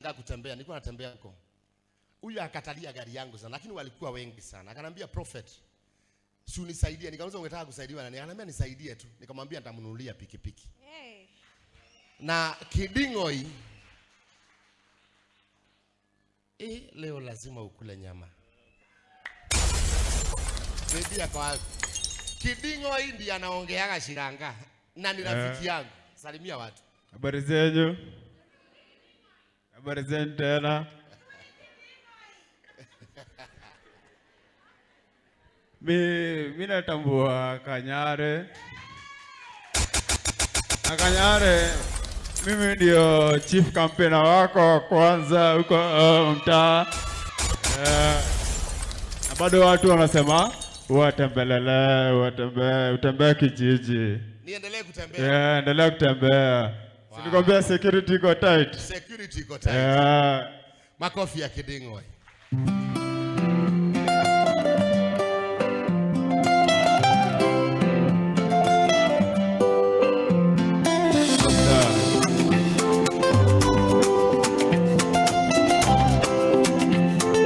kutembea, nilikuwa natembea huko. Huyu akatalia gari yangu sana, lakini walikuwa wengi sana. Akanambia prophet, si unisaidie. Nikamwambia ungetaka kusaidiwa na nini? Ananiambia nisaidie tu. Nikamwambia nitamnunulia pikipiki. Hey. Na Kiding'oi, leo lazima ukule nyama. Saidia kwa Kiding'oi ndiye anaongeaga Shiranga na ni rafiki yangu. Salimia watu. Habari zenyu? Habari zenu tena? Mimi natambua Kanyare. Na Kanyare mimi ndio chief campaigner wako kwanza huko mtaa. Na bado watu wanasema utembee kijiji. Niendelee kutembea? Endelea kutembea. Wow. Sinikwambia security iko tight. Security iko tight. Makofi ya Kiding'oi.